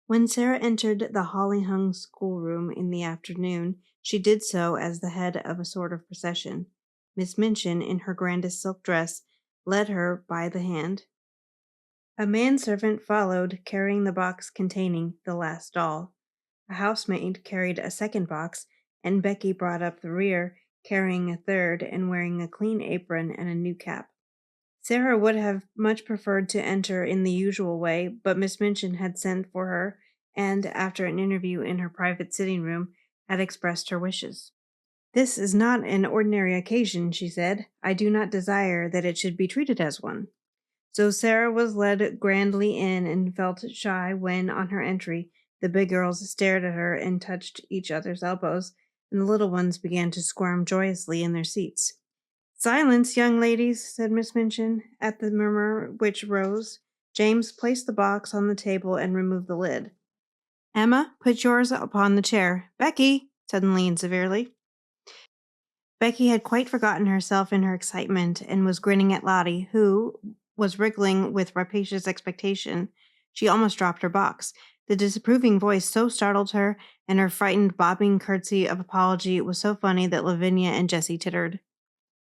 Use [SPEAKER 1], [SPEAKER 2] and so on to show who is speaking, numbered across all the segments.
[SPEAKER 1] When Sara entered the holly-hung schoolroom in the afternoon, she did so as the head of a sort of procession. Miss Minchin, in her grandest silk dress, led her by the hand. A manservant followed, carrying the box containing the last doll. A housemaid carried a second box, and Becky brought up the rear, carrying a third and wearing a clean apron and a new cap. Sara would have much preferred to enter in the usual way, but Miss Minchin had sent for her and, after an interview in her private sitting room, had expressed her wishes. "This is not an ordinary occasion," she said. "I do not desire that it should be treated as one." So Sara was led grandly in and felt shy when, on her entry, the big girls stared at her and touched each other's elbows, and the little ones began to squirm joyously in their seats. "Silence, young ladies," said Miss Minchin. At the murmur which rose, James placed the box on the table and removed the lid. "Emma, put yours upon the chair. Becky!" suddenly and severely. Becky had quite forgotten herself in her excitement and was grinning at Lottie, who was wriggling with rapacious expectation. She almost dropped her box. The disapproving voice so startled her, and her frightened bobbing curtsy of apology was so funny that Lavinia and Jessie tittered.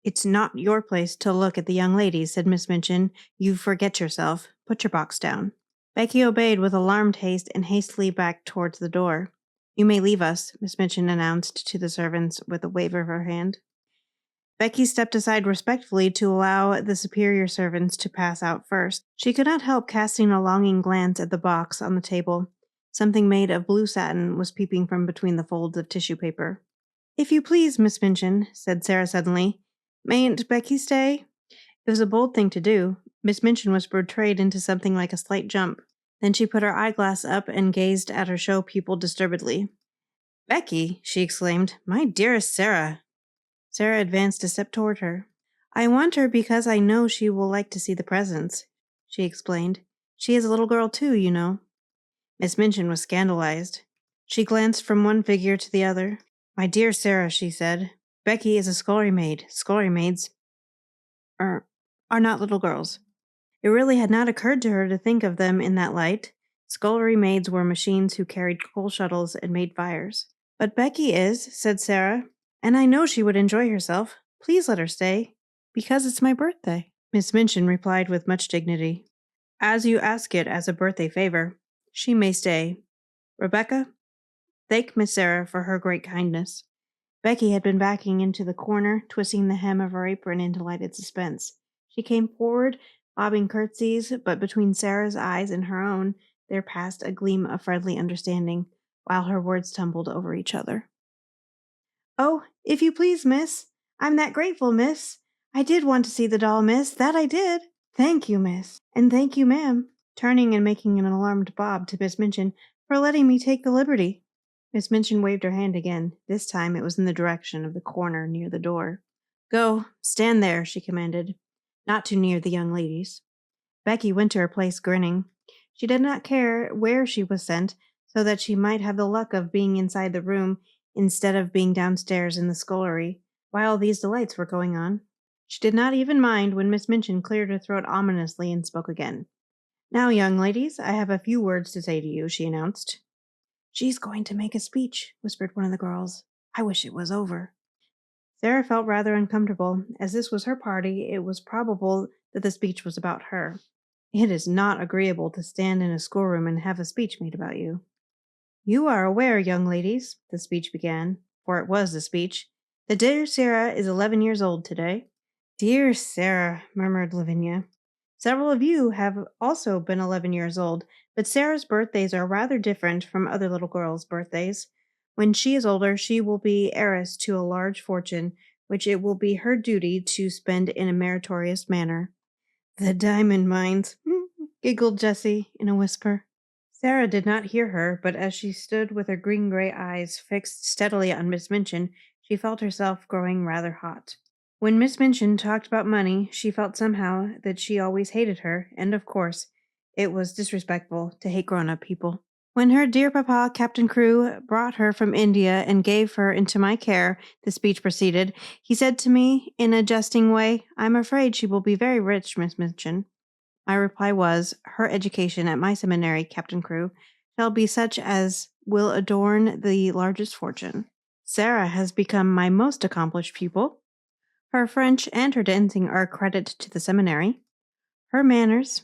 [SPEAKER 1] "It's not your place to look at the young ladies," said Miss Minchin. "You forget yourself. Put your box down." Becky obeyed with alarmed haste and hastily backed towards the door. "You may leave us," Miss Minchin announced to the servants with a wave of her hand. Becky stepped aside respectfully to allow the superior servants to pass out first. She could not help casting a longing glance at the box on the table. Something made of blue satin was peeping from between the folds of tissue paper. "If you please, Miss Minchin," said Sara suddenly, "mayn't Becky stay?" It was a bold thing to do. Miss Minchin was betrayed into something like a slight jump. Then she put her eyeglass up and gazed at her show pupil disturbedly. "Becky!" she exclaimed. "My dearest Sara!" Sara advanced a step toward her. "I want her because I know she will like to see the presents," she explained. "She is a little girl too, you know." Miss Minchin was scandalized. She glanced from one figure to the other. "My dear Sara," she said, "Becky is a scullery maid. Scullery maids are not little girls." It really had not occurred to her to think of them in that light. Scullery maids were machines who carried coal shuttles and made fires. "But Becky is," said Sara, "and I know she would enjoy herself. Please let her stay." "Because it's my birthday," Miss Minchin replied with much dignity. "As you ask it as a birthday favor, she may stay. Rebecca, thank Miss Sara for her great kindness." Becky had been backing into the corner, twisting the hem of her apron in delighted suspense. She came forward, bobbing curtsies, but between Sara's eyes and her own there passed a gleam of friendly understanding, while her words tumbled over each other. "Oh, if you please, miss. I'm that grateful, miss. I did want to see the doll, miss. That I did. Thank you, miss. And thank you, ma'am," turning and making an alarmed bob to Miss Minchin, "for letting me take the liberty." Miss Minchin waved her hand again. This time it was in the direction of the corner near the door. "Go, stand there," she commanded. "Not too near the young ladies." Becky went to her place grinning. She did not care where she was sent, so that she might have the luck of being inside the room instead of being downstairs in the scullery, while these delights were going on. She did not even mind when Miss Minchin cleared her throat ominously and spoke again. "Now, young ladies, I have a few words to say to you," she announced. "She's going to make a speech," whispered one of the girls. "I wish it was over." Sara felt rather uncomfortable. As this was her party, it was probable that the speech was about her. It is not agreeable to stand in a schoolroom and have a speech made about you. "You are aware, young ladies," the speech began, for it was the speech, "that dear Sara is 11 years old today." "Dear Sara," murmured Lavinia. "Several of you have also been 11 years old, but Sara's birthdays are rather different from other little girls' birthdays. When she is older, she will be heiress to a large fortune, which it will be her duty to spend in a meritorious manner." "The diamond mines," giggled Jessie in a whisper. Sara did not hear her, but as she stood with her green-gray eyes fixed steadily on Miss Minchin, she felt herself growing rather hot. When Miss Minchin talked about money, she felt somehow that she always hated her, and of course, it was disrespectful to hate grown-up people. "When her dear papa, Captain Crewe, brought her from India and gave her into my care," the speech proceeded, "he said to me, in a jesting way, 'I'm afraid she will be very rich, Miss Minchin.' My reply was, 'Her education at my seminary, Captain Crewe, shall be such as will adorn the largest fortune. Sara has become my most accomplished pupil. Her French and her dancing are a credit to the seminary. Her manners,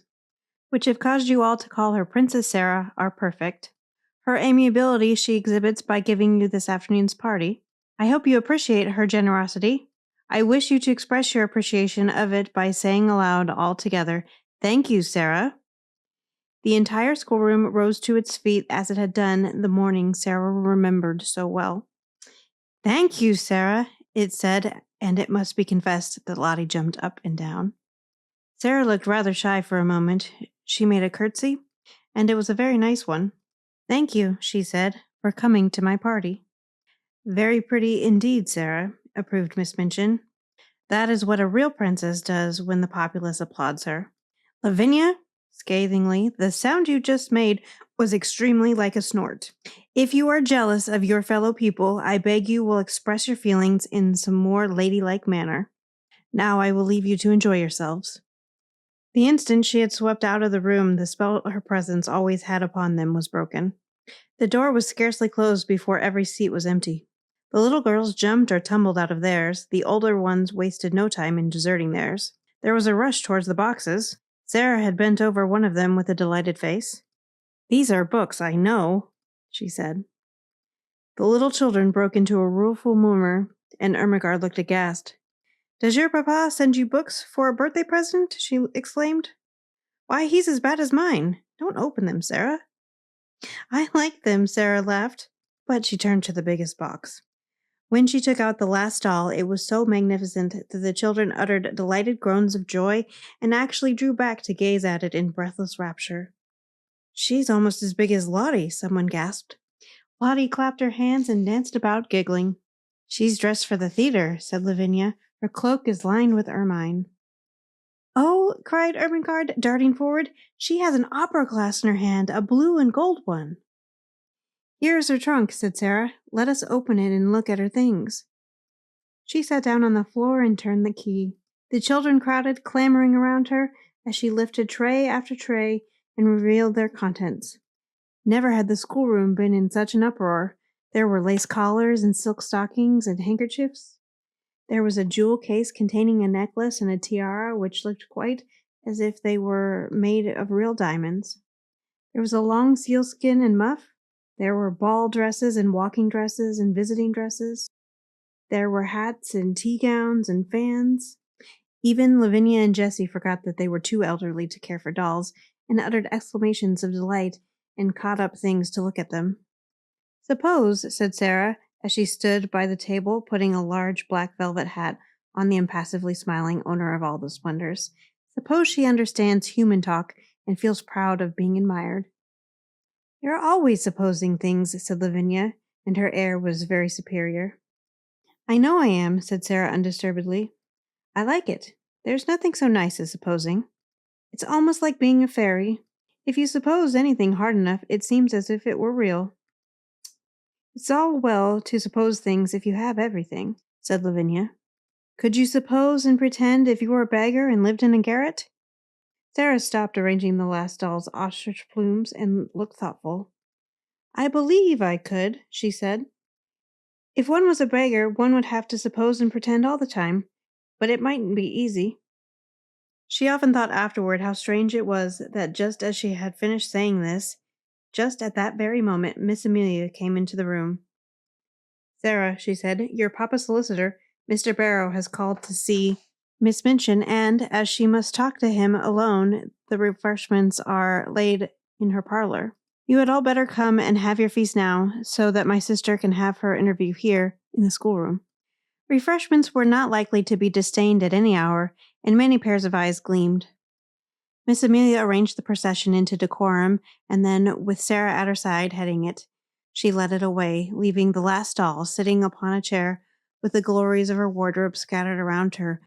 [SPEAKER 1] which have caused you all to call her Princess Sara, are perfect. Her amiability she exhibits by giving you this afternoon's party. I hope you appreciate her generosity. I wish you to express your appreciation of it by saying aloud all together, "Thank you, Sara." The entire schoolroom rose to its feet as it had done the morning Sara remembered so well. "Thank you, Sara," it said, and it must be confessed that Lottie jumped up and down. Sara looked rather shy for a moment. She made a curtsy, and it was a very nice one. "Thank you," she said, "for coming to my party." "Very pretty indeed, Sara," approved Miss Minchin. "That is what a real princess does when the populace applauds her." "Lavinia," scathingly, "the sound you just made was extremely like a snort. If you are jealous of your fellow pupil, I beg you will express your feelings in some more ladylike manner. Now I will leave you to enjoy yourselves." The instant she had swept out of the room, the spell her presence always had upon them was broken. The door was scarcely closed before every seat was empty. The little girls jumped or tumbled out of theirs. The older ones wasted no time in deserting theirs. There was a rush towards the boxes. Sara had bent over one of them with a delighted face. "These are books, I know," she said. The little children broke into a rueful murmur, and Ermengarde looked aghast. "Does your papa send you books for a birthday present?" she exclaimed. "Why, he's as bad as mine. Don't open them, Sara." "I like them," Sara laughed, but she turned to the biggest box. When she took out the last doll, it was so magnificent that the children uttered delighted groans of joy and actually drew back to gaze at it in breathless rapture. "She's almost as big as Lottie," someone gasped. Lottie clapped her hands and danced about, giggling. "She's dressed for the theater," said Lavinia. "Her cloak is lined with ermine." "Oh," cried Ermengarde, darting forward, "she has an opera glass in her hand, a blue and gold one." "Here is her trunk," said Sara. "Let us open it and look at her things." She sat down on the floor and turned the key. The children crowded, clamoring around her, as she lifted tray after tray and revealed their contents. Never had the schoolroom been in such an uproar. There were lace collars and silk stockings and handkerchiefs. There was a jewel case containing a necklace and a tiara which looked quite as if they were made of real diamonds. There was a long sealskin and muff. There were ball dresses and walking dresses and visiting dresses. There were hats and tea gowns and fans. Even Lavinia and Jessie forgot that they were too elderly to care for dolls, and uttered exclamations of delight and caught up things to look at them. "Suppose," said Sara, as she stood by the table putting a large black velvet hat on the impassively smiling owner of all the splendors, "suppose she understands human talk and feels proud of being admired." "You're always supposing things," said Lavinia, and her air was very superior. "I know I am," said Sara undisturbedly. "I like it. There's nothing so nice as supposing. It's almost like being a fairy. If you suppose anything hard enough, it seems as if it were real." "It's all well to suppose things if you have everything," said Lavinia. "Could you suppose and pretend if you were a beggar and lived in a garret?" Sara stopped arranging the last doll's ostrich plumes and looked thoughtful. "I believe I could," she said. "If one was a beggar, one would have to suppose and pretend all the time, but it mightn't be easy." She often thought afterward how strange it was that just as she had finished saying this, just at that very moment, Miss Amelia came into the room. "Sara," she said, "your papa's solicitor, Mr. Barrow, has called to see Miss Minchin, and as she must talk to him alone, the refreshments are laid in her parlor. You had all better come and have your feast now, so that my sister can have her interview here in the schoolroom." Refreshments were not likely to be disdained at any hour, and many pairs of eyes gleamed. Miss Amelia arranged the procession into decorum, and then, with Sara at her side heading it, she led it away, leaving the last doll sitting upon a chair with the glories of her wardrobe scattered around her,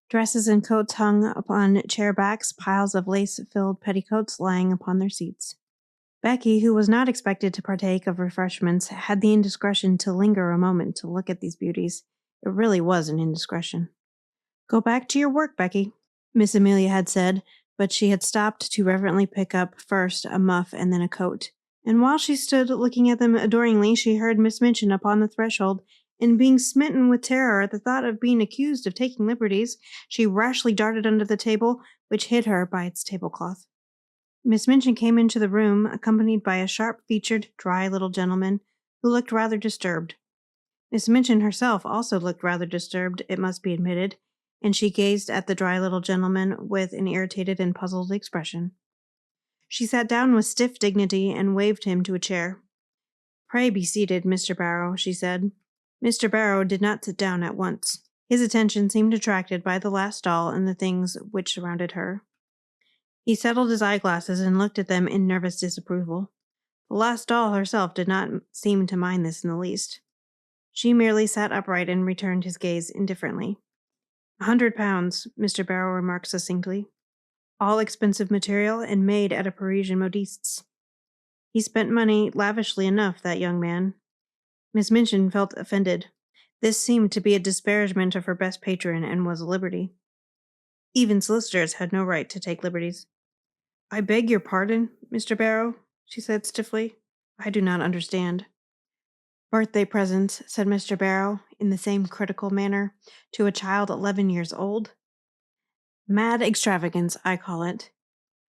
[SPEAKER 1] dresses and coats hung upon chair backs, piles of lace-filled petticoats lying upon their seats. Becky, who was not expected to partake of refreshments, had the indiscretion to linger a moment to look at these beauties. It really was an indiscretion. "Go back to your work, Becky," Miss Amelia had said, but she had stopped to reverently pick up first a muff and then a coat. And while she stood looking at them adoringly, she heard Miss Minchin upon the threshold, and being smitten with terror at the thought of being accused of taking liberties, she rashly darted under the table, which hid her by its tablecloth. Miss Minchin came into the room, accompanied by a sharp-featured, dry little gentleman, who looked rather disturbed. Miss Minchin herself also looked rather disturbed, it must be admitted, and she gazed at the dry little gentleman with an irritated and puzzled expression. She sat down with stiff dignity and waved him to a chair. "Pray be seated, Mr. Barrow," she said. Mr. Barrow did not sit down at once. His attention seemed attracted by the last doll and the things which surrounded her. He settled his eyeglasses and looked at them in nervous disapproval. The last doll herself did not seem to mind this in the least. She merely sat upright and returned his gaze indifferently. £100, Mr. Barrow remarked succinctly. All expensive material and made at a Parisian modiste's. He spent money lavishly enough, that young man. Miss Minchin felt offended. This seemed to be a disparagement of her best patron and was a liberty. Even solicitors had no right to take liberties. "I beg your pardon, Mr. Barrow," she said stiffly. "I do not understand." "Birthday presents," said Mr. Barrow, in the same critical manner, "to a child 11 years old. Mad extravagance, I call it."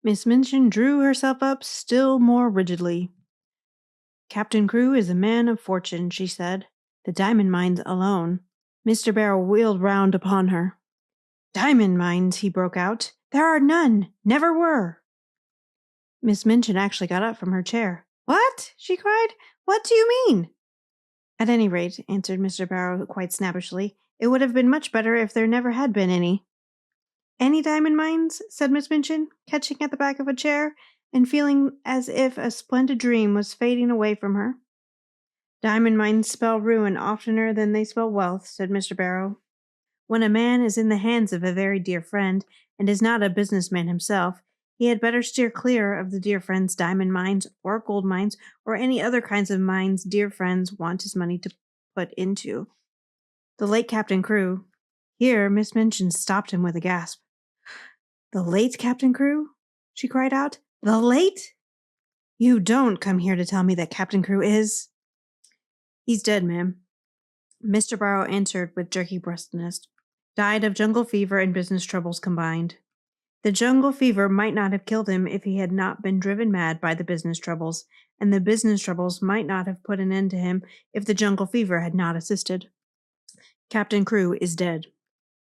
[SPEAKER 1] Miss Minchin drew herself up still more rigidly. "Captain Crewe is a man of fortune," she said. "The diamond mines alone." Mr. Barrow wheeled round upon her. "Diamond mines!" he broke out. "There are none! Never were!" Miss Minchin actually got up from her chair. "What?" she cried. "What do you mean?" "At any rate," answered Mr. Barrow quite snappishly, "it would have been much better if there never had been any." "Any diamond mines?" said Miss Minchin, catching at the back of a chair, and feeling as if a splendid dream was fading away from her. "Diamond mines spell ruin oftener than they spell wealth," said Mr. Barrow. "When a man is in the hands of a very dear friend, and is not a businessman himself, he had better steer clear of the dear friend's diamond mines, or gold mines, or any other kinds of mines dear friends want his money to put into. The late Captain Crewe—" Here Miss Minchin stopped him with a gasp. "The late Captain Crewe?" she cried out. "The late? You don't come here to tell me that Captain Crewe is—" "He's dead, ma'am," Mr. Barrow answered with jerky brusqueness. "Died of jungle fever and business troubles combined. The jungle fever might not have killed him if he had not been driven mad by the business troubles, and the business troubles might not have put an end to him if the jungle fever had not assisted. Captain Crewe is dead."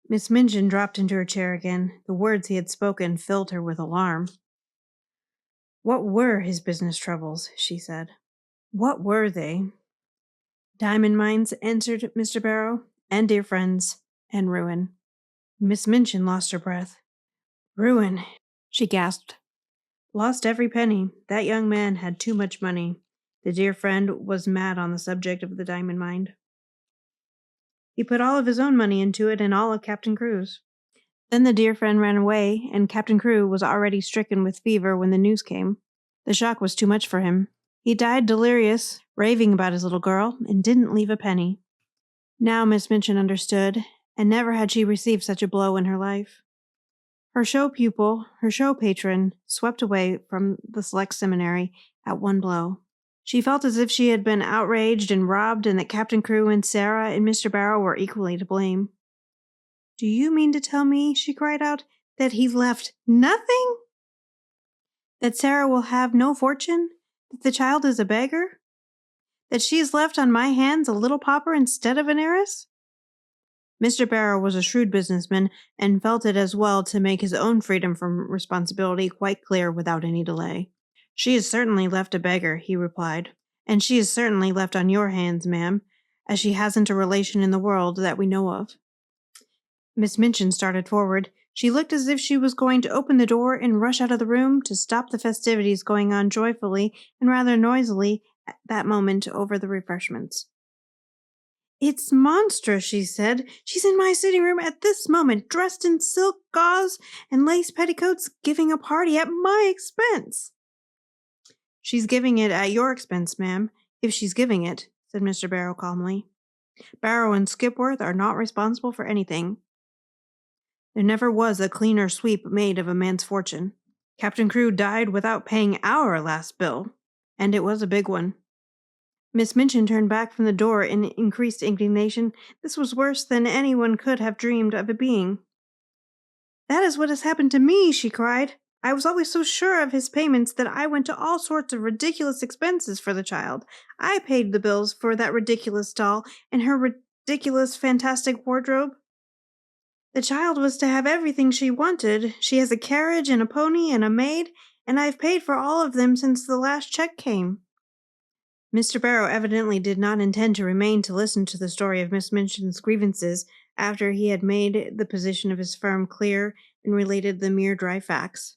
[SPEAKER 1] Miss Minchin dropped into her chair again. The words he had spoken filled her with alarm. "What were his business troubles?" she said. "What were they?" "Diamond mines," answered Mr. Barrow, "and dear friends, and ruin." Miss Minchin lost her breath. "Ruin," she gasped. "Lost every penny. That young man had too much money. The dear friend was mad on the subject of the diamond mine. He put all of his own money into it and all of Captain Crewe's. Then the dear friend ran away, and Captain Crewe was already stricken with fever when the news came. The shock was too much for him. He died delirious, raving about his little girl, and didn't leave a penny." Now Miss Minchin understood, and never had she received such a blow in her life. Her show pupil, her show patron, swept away from the select seminary at one blow. She felt as if she had been outraged and robbed, and that Captain Crewe and Sara and Mr. Barrow were equally to blame. "Do you mean to tell me," she cried out, "that he left nothing? That Sara will have no fortune? That the child is a beggar? That she is left on my hands a little pauper instead of an heiress?" Mr. Barrow was a shrewd businessman, and felt it as well to make his own freedom from responsibility quite clear without any delay. "She is certainly left a beggar," he replied, "and she is certainly left on your hands, ma'am, as she hasn't a relation in the world that we know of." Miss Minchin started forward. She looked as if she was going to open the door and rush out of the room to stop the festivities going on joyfully and rather noisily at that moment over the refreshments. "It's monstrous," she said. "She's in my sitting room at this moment, dressed in silk gauze and lace petticoats, giving a party at my expense." "She's giving it at your expense, ma'am, if she's giving it," said Mr. Barrow calmly. "Barrow and Skipworth are not responsible for anything. There never was a cleaner sweep made of a man's fortune. Captain Crewe died without paying our last bill, And it was a big one. Miss Minchin turned back from the door in increased indignation. This was worse than anyone could have dreamed of it being. "That is what has happened to me," she cried. "I was always so sure of his payments that I went to all sorts of ridiculous expenses for the child. I paid the bills for that ridiculous doll and her ridiculous fantastic wardrobe. The child was to have everything she wanted. She has a carriage and a pony and a maid, and I've paid for all of them since the last check came." Mr. Barrow evidently did not intend to remain to listen to the story of Miss Minchin's grievances after he had made the position of his firm clear and related the mere dry facts.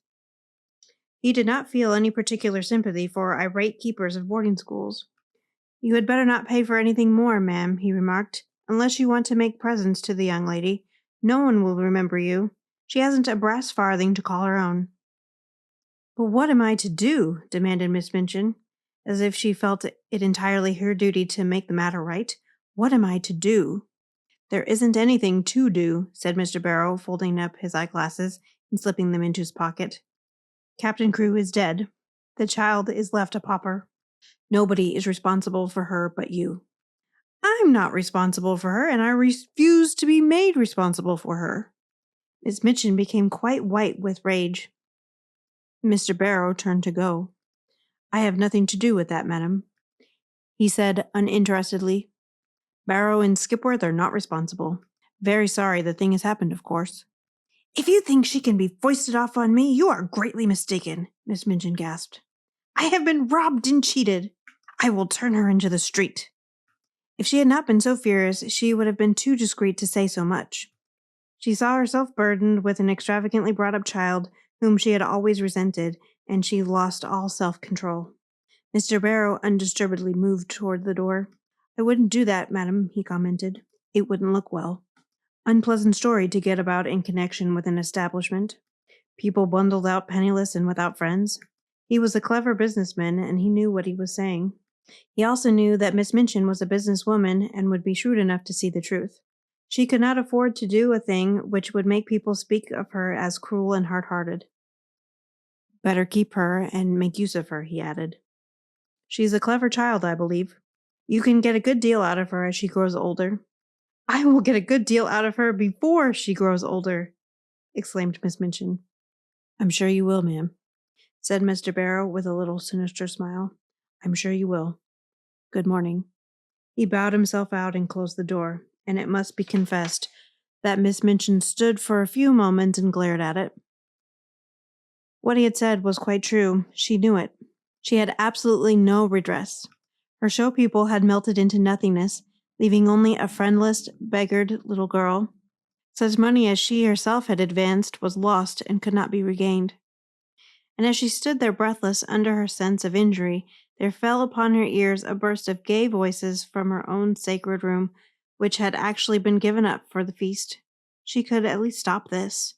[SPEAKER 1] He did not feel any particular sympathy for irate keepers of boarding schools. "You had better not pay for anything more, ma'am," he remarked, "unless you want to make presents to the young lady. No one will remember you. She hasn't a brass farthing to call her own." "But what am I to do?" demanded Miss Minchin, as if she felt it entirely her duty to make the matter right. "What am I to do?" "There isn't anything to do," said Mr. Barrow, folding up his eyeglasses and slipping them into his pocket. "Captain Crewe is dead. The child is left a pauper. Nobody is responsible for her but you." "I'm not responsible for her, and I refuse to be made responsible for her." Miss Minchin became quite white with rage. Mr. Barrow turned to go. "I have nothing to do with that, madam," he said uninterestedly. "Barrow and Skipworth are not responsible. Very sorry the thing has happened, of course." "If you think she can be foisted off on me, you are greatly mistaken," Miss Minchin gasped. "I have been robbed and cheated. I will turn her into the street." If she had not been so furious, she would have been too discreet to say so much. She saw herself burdened with an extravagantly brought-up child whom she had always resented, and she lost all self-control. Mr. Barrow undisturbedly moved toward the door. "I wouldn't do that, madam," he commented. "It wouldn't look well. Unpleasant story to get about in connection with an establishment. People bundled out penniless and without friends. He was a clever businessman, and he knew what he was saying. He also knew that Miss Minchin was a businesswoman and would be shrewd enough to see the truth. She could not afford to do a thing which would make people speak of her as cruel and hard-hearted. Better keep her and make use of her," he added. "She's a clever child, I believe. You can get a good deal out of her as she grows older." "I will get a good deal out of her before she grows older," exclaimed Miss Minchin. "I'm sure you will, ma'am," said Mr. Barrow with a little sinister smile. "I'm sure you will. Good morning." He bowed himself out and closed the door, and it must be confessed that Miss Minchin stood for a few moments and glared at it. What he had said was quite true. She knew it. She had absolutely no redress. Her show pupil had melted into nothingness, leaving only a friendless, beggared little girl. Such money as she herself had advanced was lost and could not be regained. And as she stood there breathless under her sense of injury, there fell upon her ears a burst of gay voices from her own sacred room, which had actually been given up for the feast. She could at least stop this.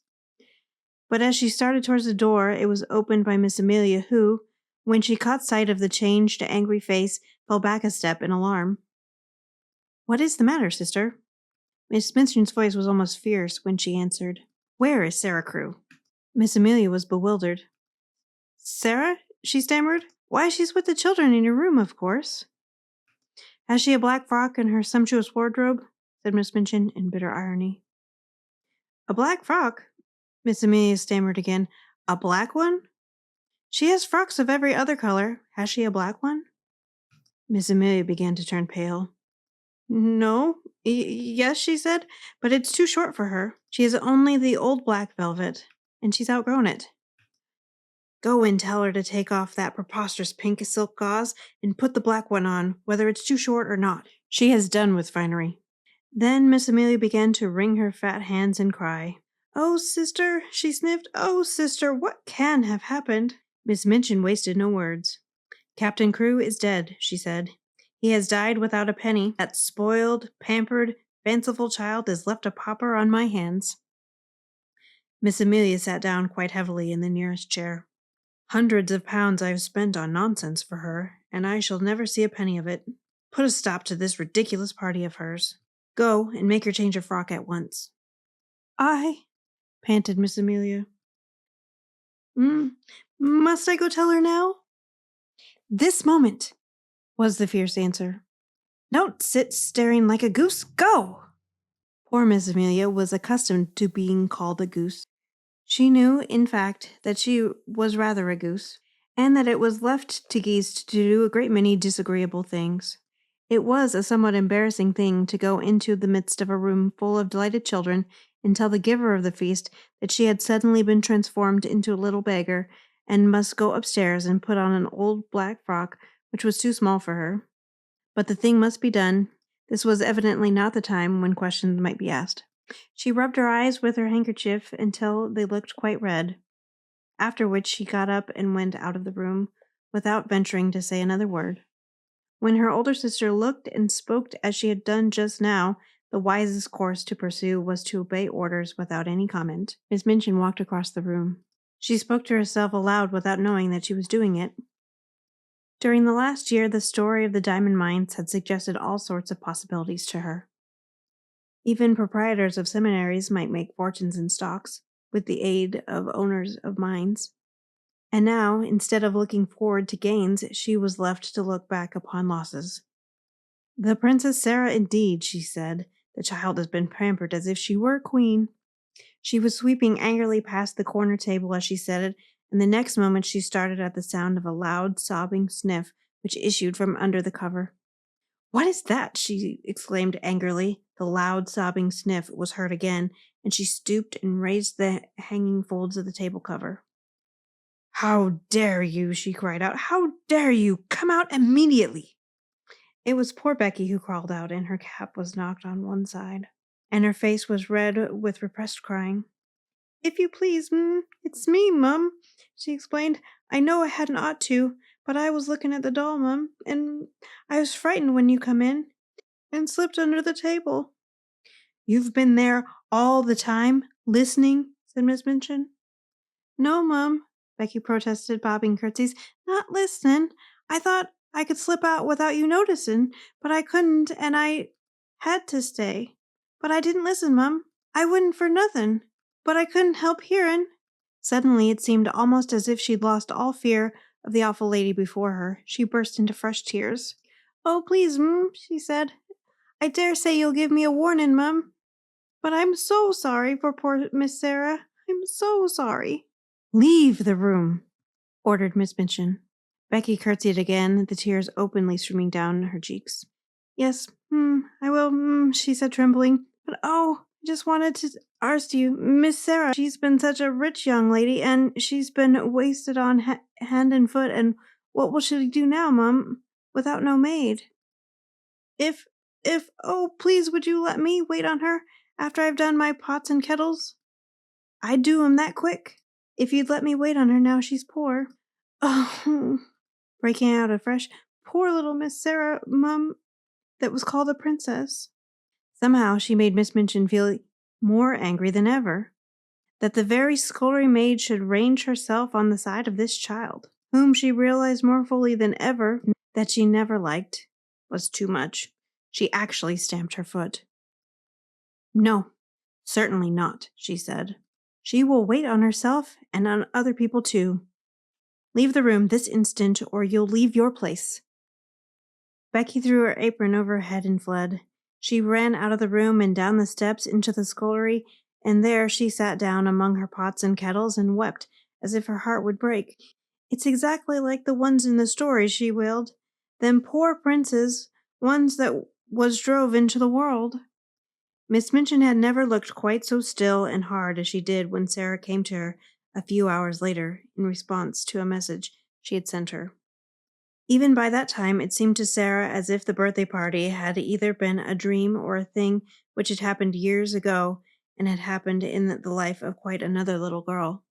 [SPEAKER 1] But as she started towards the door, it was opened by Miss Amelia, who, when she caught sight of the changed, angry face, fell back a step in alarm. "What is the matter, sister?" Miss Minchin's voice was almost fierce when she answered. "Where is Sarah Crewe?" Miss Amelia was bewildered. "Sarah?" she stammered. "Why, she's with the children in your room, of course." "Has she a black frock in her sumptuous wardrobe?" said Miss Minchin in bitter irony. "A black frock?" Miss Amelia stammered again. "A black one?" "She has frocks of every other color. Has she a black one?" Miss Amelia began to turn pale. "No, yes," she said, "but it's too short for her. She has only the old black velvet, and she's outgrown it." "Go and tell her to take off that preposterous pink silk gauze and put the black one on, whether it's too short or not. She has done with finery." Then Miss Amelia began to wring her fat hands and cry. "Oh, sister," she sniffed. "Oh, sister, what can have happened?" Miss Minchin wasted no words. "Captain Crewe is dead," she said. "He has died without a penny. That spoiled, pampered, fanciful child is left a pauper on my hands." Miss Amelia sat down quite heavily in the nearest chair. "Hundreds of pounds I have spent on nonsense for her, and I shall never see a penny of it. Put a stop to this ridiculous party of hers. Go and make her change her frock at once." "I," panted Miss Amelia. Must I go tell her now?" This moment, was the fierce answer. Don't sit staring like a goose. Go! Poor Miss Amelia was accustomed to being called a goose. She knew, in fact, that she was rather a goose, and that it was left to geese to do a great many disagreeable things. It was a somewhat embarrassing thing to go into the midst of a room full of delighted children and tell the giver of the feast that she had suddenly been transformed into a little beggar and must go upstairs and put on an old black frock which was too small for her. But the thing must be done. This was evidently not the time when questions might be asked. She rubbed her eyes with her handkerchief until they looked quite red, after which she got up and went out of the room, without venturing to say another word. When her older sister looked and spoke as she had done just now, the wisest course to pursue was to obey orders without any comment. Miss Minchin walked across the room. She spoke to herself aloud without knowing that she was doing it. During the last year, the story of the diamond mines had suggested all sorts of possibilities to her. Even proprietors of seminaries might make fortunes in stocks, with the aid of owners of mines. And now, instead of looking forward to gains, she was left to look back upon losses. The Princess Sara, indeed, she said. The child has been pampered as if she were a queen. She was sweeping angrily past the corner table as she said it, and the next moment she started at the sound of a loud, sobbing sniff which issued from under the cover. "What is that?" she exclaimed angrily. The loud, sobbing sniff was heard again, and she stooped and raised the hanging folds of the table cover. "How dare you?" she cried out. "How dare you? Come out immediately!" It was poor Becky who crawled out, and her cap was knocked on one side, and her face was red with repressed crying. "If you please, it's me, Mum," she explained. "I know I hadn't ought to, but I was looking at the doll, Mum, and I was frightened when you come in, and slipped under the table." "You've been there all the time, listening?" said Miss Minchin. "No, Mum," Becky protested, bobbing curtsies. "Not listening. I thought I could slip out without you noticing, but I couldn't, and I had to stay. But I didn't listen, Mum. I wouldn't for nothing. But I couldn't help hearing." Suddenly it seemed almost as if she'd lost all fear of the awful lady before her. She burst into fresh tears. "Oh, please, she said. "I dare say you'll give me a warning, Mum. But I'm so sorry for poor Miss Sara. I'm so sorry." "Leave the room," ordered Miss Minchin. Becky curtsied again, the tears openly streaming down her cheeks. "Yes, I will, she said, trembling. "But oh, I just wanted to ask you, Miss Sara, she's been such a rich young lady, and she's been wasted on hand and foot, and what will she do now, Mum, without no maid? If, oh, please would you let me wait on her after I've done my pots and kettles? I'd do 'em that quick, if you'd let me wait on her now she's poor." "Oh," breaking out afresh, "poor little Miss Sara, Mum, that was called a princess." Somehow she made Miss Minchin feel more angry than ever. That the very scullery maid should range herself on the side of this child, whom she realized more fully than ever that she never liked, was too much. She actually stamped her foot. "No, certainly not," she said. "She will wait on herself and on other people too. Leave the room this instant, or you'll leave your place." Becky threw her apron over her head and fled. She ran out of the room and down the steps into the scullery, and there she sat down among her pots and kettles and wept as if her heart would break. "It's exactly like the ones in the stories," she wailed. "Them poor princes, ones that was drove into the world." Miss Minchin had never looked quite so still and hard as she did when Sara came to her a few hours later in response to a message she had sent her. Even by that time it seemed to Sara as if the birthday party had either been a dream or a thing which had happened years ago and had happened in the life of quite another little girl.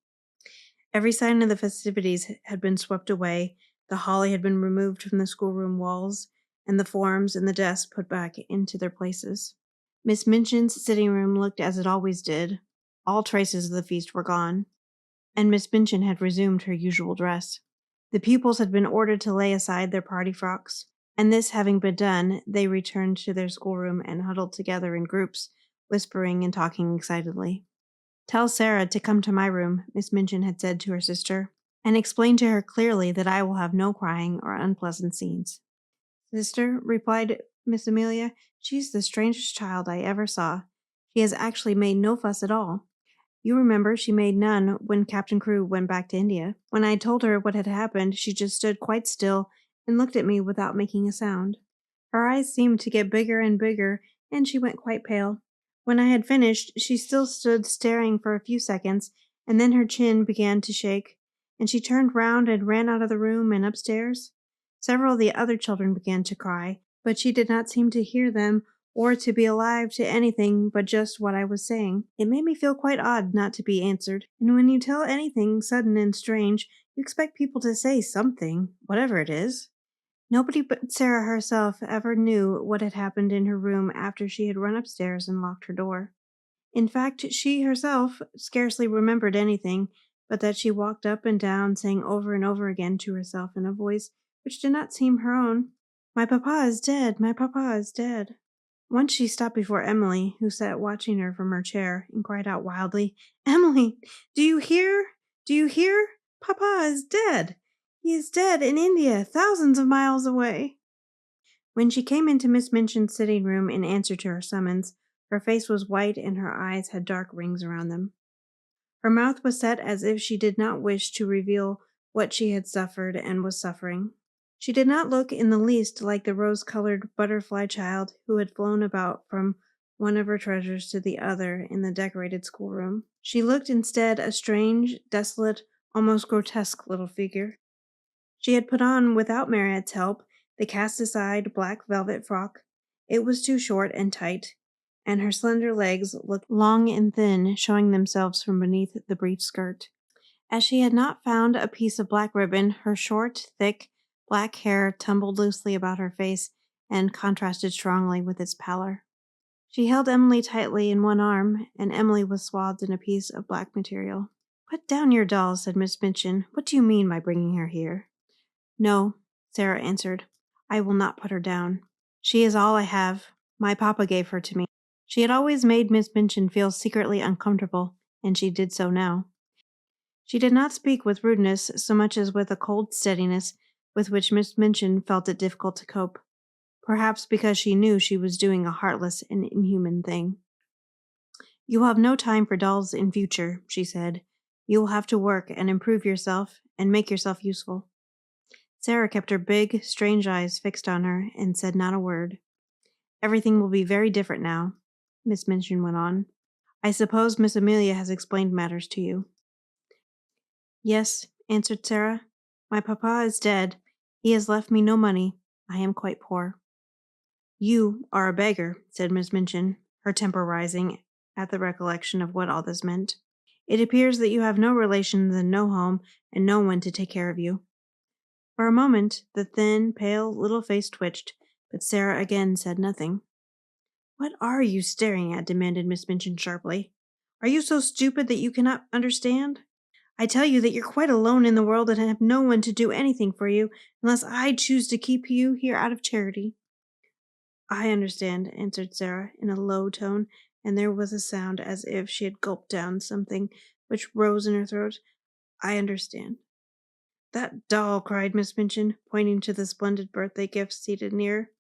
[SPEAKER 1] Every sign of the festivities had been swept away, the holly had been removed from the schoolroom walls, and the forms and the desks put back into their places. Miss Minchin's sitting room looked as it always did. All traces of the feast were gone, and Miss Minchin had resumed her usual dress. The pupils had been ordered to lay aside their party frocks, and this having been done, they returned to their schoolroom and huddled together in groups, whispering and talking excitedly. "Tell Sara to come to my room," Miss Minchin had said to her sister, and explain to her clearly that I will have no crying or unpleasant scenes." "Sister," replied Miss Amelia, "she's the strangest child I ever saw. She has actually made no fuss at all. You remember she made none when Captain Crewe went back to India. When I told her what had happened, she just stood quite still and looked at me without making a sound. Her eyes seemed to get bigger and bigger, and she went quite pale. When I had finished, she still stood staring for a few seconds, and then her chin began to shake, and she turned round and ran out of the room and upstairs. Several of the other children began to cry, but she did not seem to hear them or to be alive to anything but just what I was saying. It made me feel quite odd not to be answered, and when you tell anything sudden and strange, you expect people to say something, whatever it is. Nobody but Sarah herself ever knew what had happened in her room after she had run upstairs and locked her door. In fact, she herself scarcely remembered anything, but that she walked up and down, saying over and over again to herself in a voice which did not seem her own, "My papa is dead, my papa is dead." Once she stopped before Emily, who sat watching her from her chair, and cried out wildly, "Emily, do you hear? Do you hear? Papa is dead. He is dead in India, thousands of miles away." When she came into Miss Minchin's sitting room in answer to her summons, her face was white and her eyes had dark rings around them. Her mouth was set as if she did not wish to reveal what she had suffered and was suffering. She did not look in the least like the rose-colored butterfly child who had flown about from one of her treasures to the other in the decorated schoolroom. She looked instead a strange, desolate, almost grotesque little figure. She had put on, without Marriott's help, the cast-aside black velvet frock. It was too short and tight, and her slender legs looked long and thin, showing themselves from beneath the brief skirt. As she had not found a piece of black ribbon, her short, thick, black hair tumbled loosely about her face and contrasted strongly with its pallor. She held Emily tightly in one arm, and Emily was swathed in a piece of black material. "Put down your doll," said Miss Minchin. "What do you mean by bringing her here?" "No," Sarah answered. "I will not put her down. She is all I have. My papa gave her to me." She had always made Miss Minchin feel secretly uncomfortable, and she did so now. She did not speak with rudeness so much as with a cold steadiness with which Miss Minchin felt it difficult to cope, perhaps because she knew she was doing a heartless and inhuman thing. "You will have no time for dolls in future," she said. "You will have to work and improve yourself and make yourself useful." Sarah kept her big, strange eyes fixed on her and said not a word. "Everything will be very different now," Miss Minchin went on. "I suppose Miss Amelia has explained matters to you." "Yes," answered Sarah. "My papa is dead. He has left me no money. I am quite poor." "You are a beggar," said Miss Minchin, her temper rising at the recollection of what all this meant. "It appears that you have no relations and no home and no one to take care of you." For a moment, the thin, pale little face twitched, but Sarah again said nothing. "What are you staring at?" demanded Miss Minchin sharply. "Are you so stupid that you cannot understand? I tell you that you're quite alone in the world and have no one to do anything for you unless I choose to keep you here out of charity." "I understand," answered Sarah in a low tone, and there was a sound as if she had gulped down something which rose in her throat. "I understand." "That doll!" cried Miss Minchin, pointing to the splendid birthday gift seated near.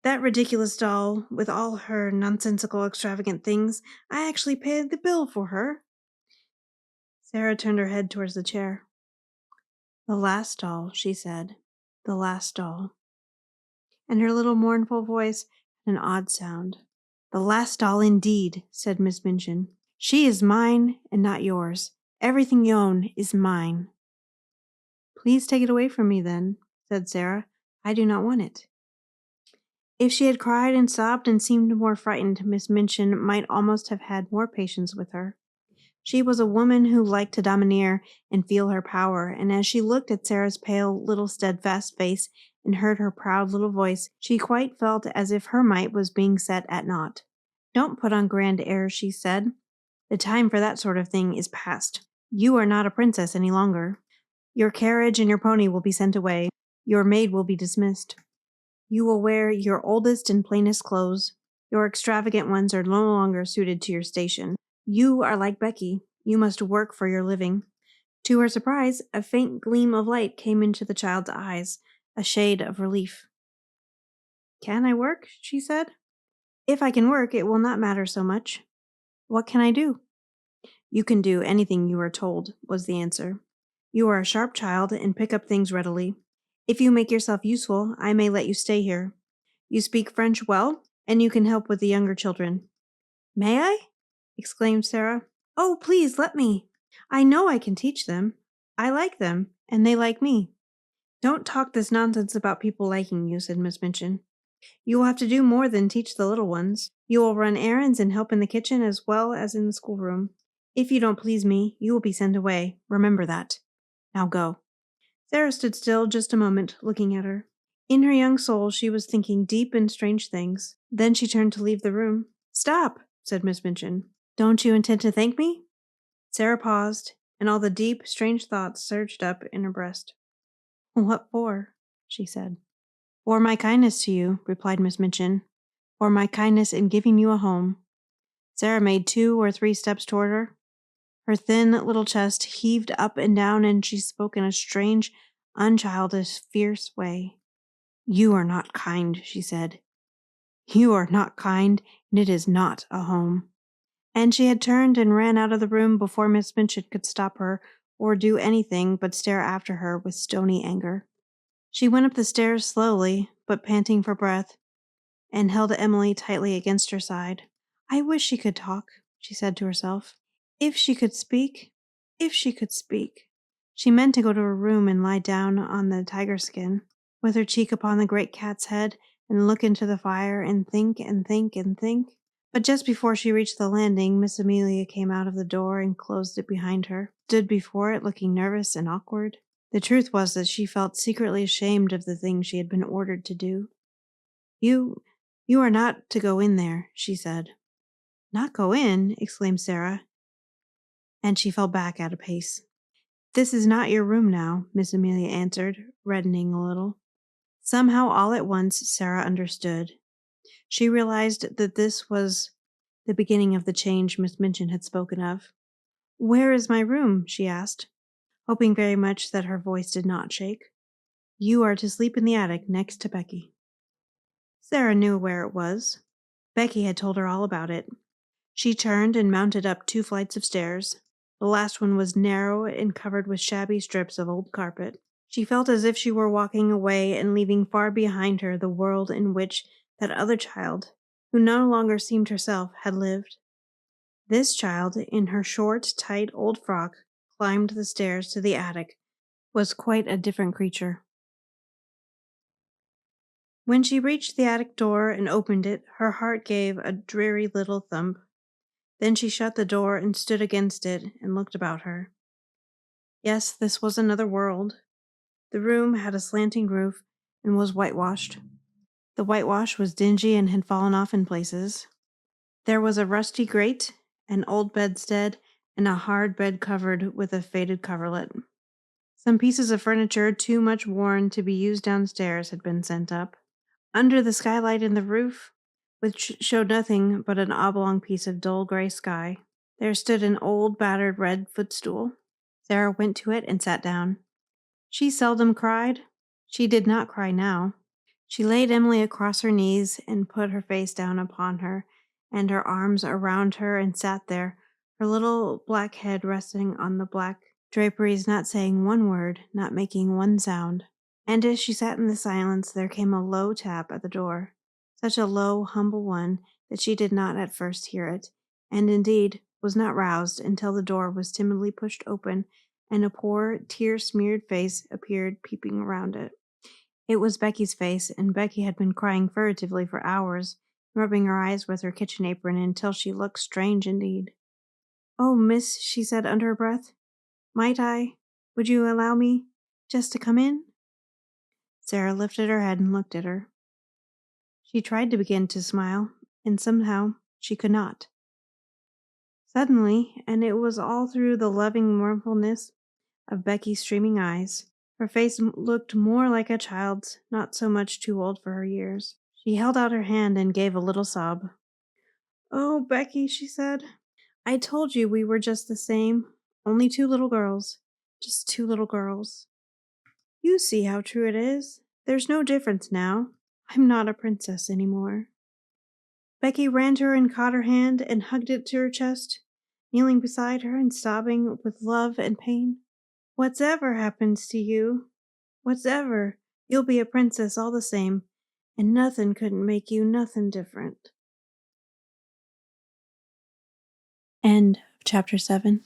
[SPEAKER 1] "That ridiculous doll, with all her nonsensical, extravagant things. I actually paid the bill for her." Sarah turned her head towards the chair. "The last doll," she said. "The last doll." And her little mournful voice had an odd sound. "The last doll, indeed," said Miss Minchin. "She is mine and not yours. Everything you own is mine." "Please take it away from me, then," said Sarah. "I do not want it." If she had cried and sobbed and seemed more frightened, Miss Minchin might almost have had more patience with her. She was a woman who liked to domineer and feel her power, and as she looked at Sarah's pale, little steadfast face and heard her proud little voice, she quite felt as if her might was being set at naught. "Don't put on grand airs," she said. "The time for that sort of thing is past. You are not a princess any longer. Your carriage and your pony will be sent away. Your maid will be dismissed. You will wear your oldest and plainest clothes. Your extravagant ones are no longer suited to your station. You are like Becky. You must work for your living. To her surprise, a faint gleam of light came into the child's eyes, a shade of relief. "Can I work?" she said. "If I can work, it will not matter so much. What can I do?" "You can do anything you are told," was the answer. "You are a sharp child and pick up things readily. If you make yourself useful, I may let you stay here. You speak French well, and you can help with the younger children." "May I?" exclaimed Sara. "Oh, please let me. I know I can teach them. I like them, and they like me." "Don't talk this nonsense about people liking you," said Miss Minchin. "You will have to do more than teach the little ones. You will run errands and help in the kitchen as well as in the schoolroom. If you don't please me, you will be sent away. Remember that. Now go." Sara stood still just a moment, looking at her. In her young soul, she was thinking deep and strange things. Then she turned to leave the room. "Stop," said Miss Minchin. "Don't you intend to thank me?" Sara paused, and all the deep, strange thoughts surged up in her breast. "What for?" she said. "For my kindness to you," replied Miss Minchin. "For my kindness in giving you a home." Sara made 2 or 3 steps toward her. Her thin little chest heaved up and down, and she spoke in a strange, unchildish, fierce way. "You are not kind," she said. "You are not kind, and it is not a home." And she had turned and ran out of the room before Miss Minchin could stop her or do anything but stare after her with stony anger. She went up the stairs slowly, but panting for breath, and held Emily tightly against her side. "I wish she could talk," she said to herself. "If she could speak. If she could speak." She meant to go to her room and lie down on the tiger skin, with her cheek upon the great cat's head, and look into the fire and think and think and think. But just before she reached the landing, Miss Amelia came out of the door and closed it behind her, stood before it looking nervous and awkward. The truth was that she felt secretly ashamed of the thing she had been ordered to do. You are not to go in there," she said. "Not go in?" exclaimed Sara, and she fell back at a pace. "This is not your room now," Miss Amelia answered, reddening a little. Somehow, all at once, Sara understood. She realized that this was the beginning of the change Miss Minchin had spoken of. "Where is my room?" she asked, hoping very much that her voice did not shake. "You are to sleep in the attic next to Becky." Sara knew where it was. Becky had told her all about it. She turned and mounted up 2 flights of stairs. The last one was narrow and covered with shabby strips of old carpet. She felt as if she were walking away and leaving far behind her the world in which that other child, who no longer seemed herself, had lived. This child, in her short, tight old frock, climbed the stairs to the attic, was quite a different creature. When she reached the attic door and opened it, her heart gave a dreary little thump. Then she shut the door and stood against it and looked about her. Yes, this was another world. The room had a slanting roof and was whitewashed. The whitewash was dingy and had fallen off in places. There was a rusty grate, an old bedstead, and a hard bed covered with a faded coverlet. Some pieces of furniture too much worn to be used downstairs had been sent up. Under the skylight in the roof, which showed nothing but an oblong piece of dull gray sky, there stood an old battered red footstool. Sara went to it and sat down. She seldom cried. She did not cry now. She laid Emily across her knees and put her face down upon her and her arms around her and sat there, her little black head resting on the black draperies, not saying one word, not making one sound. And as she sat in the silence, there came a low tap at the door, such a low, humble one that she did not at first hear it, and indeed was not roused until the door was timidly pushed open and a poor, tear-smeared face appeared peeping around it. It was Becky's face, and Becky had been crying furtively for hours, rubbing her eyes with her kitchen apron until she looked strange indeed. "Oh, miss," she said under her breath, would you allow me just to come in?" Sara lifted her head and looked at her. She tried to begin to smile, and somehow she could not. Suddenly, and it was all through the loving mournfulness of Becky's streaming eyes, her face looked more like a child's, not so much too old for her years. She held out her hand and gave a little sob. "Oh, Becky," she said, "I told you we were just the same, only 2 little girls. Just two little girls. You see how true it is. There's no difference now. I'm not a princess anymore. Becky ran to her and caught her hand and hugged it to her chest, kneeling beside her and sobbing with love and pain. Whatever happens to you, whatever, you'll be a princess all the same, and nothing couldn't make you nothing different. End of chapter 7.